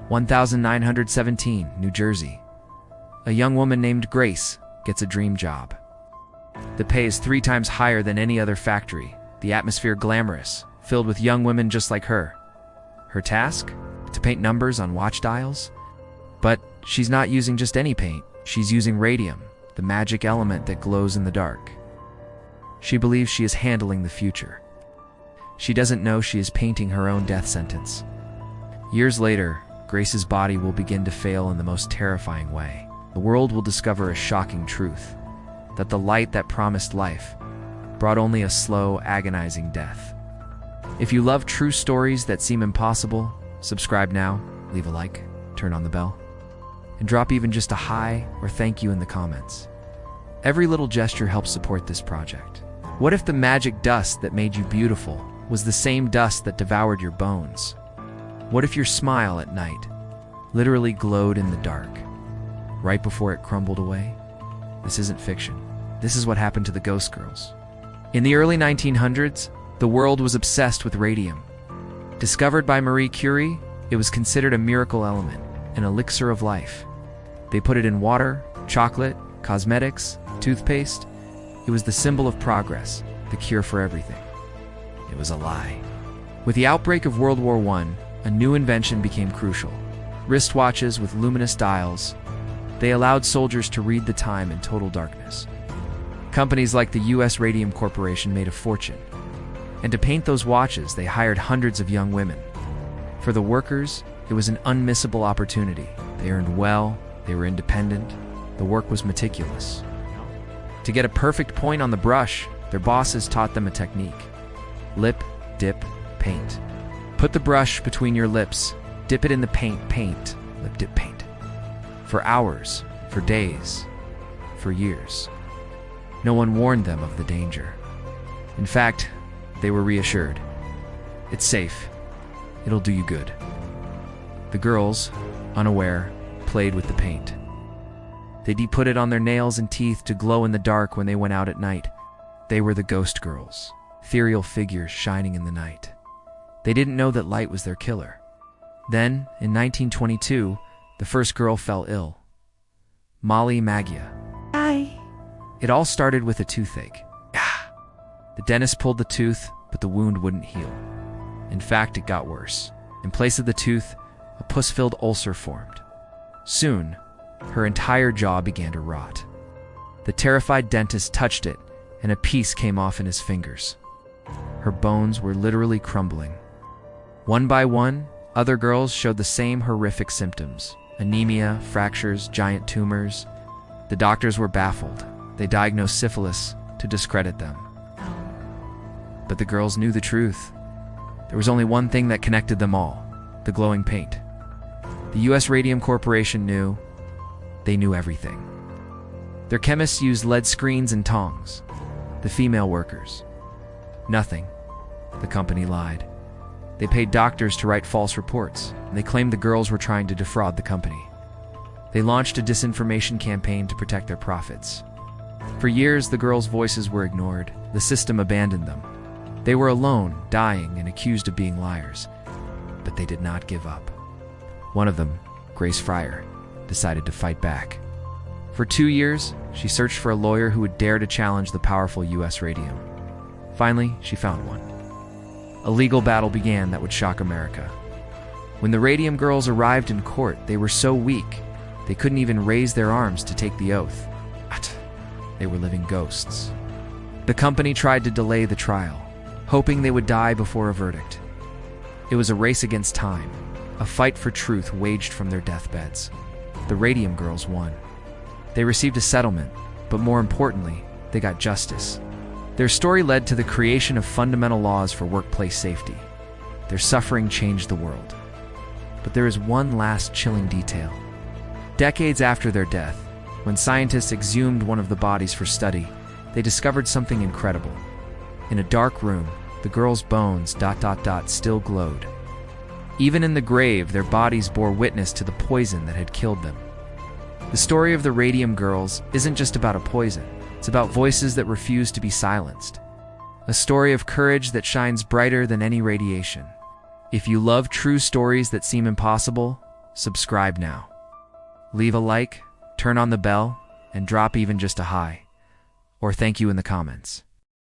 1917, New Jersey. A young woman named Grace gets a dream job. The pay is 3 times higher than any other factory, the atmosphere glamorous, filled with young women just like her. Her task? To paint numbers on watch dials? But she's not using just any paint. She's using radium, the magic element that glows in the dark. She believes she is handling the future. She doesn't know she is painting her own death sentence. Years later, Grace's body will begin to fail in the most terrifying way. The world will discover a shocking truth, that the light that promised life brought only a slow, agonizing death. If you love true stories that seem impossible, subscribe now, leave a like, turn on the bell, and drop even just a hi or thank you in the comments. Every little gesture helps support this project. What if the magic dust that made you beautiful was the same dust that devoured your bones? What if your smile at night literally glowed in the dark, right before it crumbled away? This isn't fiction. This is what happened to the Ghost Girls. In the early 1900s, the world was obsessed with radium. Discovered by Marie Curie, it was considered a miracle element, an elixir of life. They put it in water, chocolate, cosmetics, toothpaste. It was the symbol of progress, the cure for everything. It was a lie. With the outbreak of World War I, a new invention became crucial. Wristwatches with luminous dials. They allowed soldiers to read the time in total darkness. Companies like the U.S. Radium Corporation made a fortune. And to paint those watches, they hired hundreds of young women. For the workers, it was an unmissable opportunity. They earned well, they were independent, the work was meticulous. To get a perfect point on the brush, their bosses taught them a technique. Lip, dip, paint. Put the brush between your lips, dip it in the paint, lip dip paint. For hours, for days, for years. No one warned them of the danger. In fact, they were reassured. It's safe. It'll do you good. The girls, unaware, played with the paint. They'd put it on their nails and teeth to glow in the dark when they went out at night. They were the Ghost Girls, ethereal figures shining in the night. They didn't know that light was their killer. Then, in 1922, the first girl fell ill. Molly Maggia. Hi. It all started with a toothache. The dentist pulled the tooth, but the wound wouldn't heal. In fact, it got worse. In place of the tooth, a pus-filled ulcer formed. Soon, her entire jaw began to rot. The terrified dentist touched it, and a piece came off in his fingers. Her bones were literally crumbling. One by one, other girls showed the same horrific symptoms: anemia, fractures, giant tumors. The doctors were baffled. They diagnosed syphilis to discredit them. But the girls knew the truth. There was only one thing that connected them all: the glowing paint. The U.S. Radium Corporation knew. They knew everything. Their chemists used lead screens and tongs. The female workers. Nothing. The company lied. They paid doctors to write false reports, and they claimed the girls were trying to defraud the company. They launched a disinformation campaign to protect their profits. For years, the girls' voices were ignored. The system abandoned them. They were alone, dying, and accused of being liars. But they did not give up. One of them, Grace Fryer, decided to fight back. For 2 years, she searched for a lawyer who would dare to challenge the powerful U.S. Radium. Finally, she found one. A legal battle began that would shock America. When the Radium Girls arrived in court, they were so weak, they couldn't even raise their arms to take the oath. They were living ghosts. The company tried to delay the trial, hoping they would die before a verdict. It was a race against time, a fight for truth waged from their deathbeds. The Radium Girls won. They received a settlement, but more importantly, they got justice. Their story led to the creation of fundamental laws for workplace safety. Their suffering changed the world. But there is one last chilling detail. Decades after their death, when scientists exhumed one of the bodies for study, they discovered something incredible. In a dark room, the girls' bones ... still glowed. Even in the grave, their bodies bore witness to the poison that had killed them. The story of the Radium Girls isn't just about a poison. It's about voices that refuse to be silenced. A story of courage that shines brighter than any radiation. If you love true stories that seem impossible, subscribe now. Leave a like, turn on the bell, and drop even just a hi or thank you in the comments.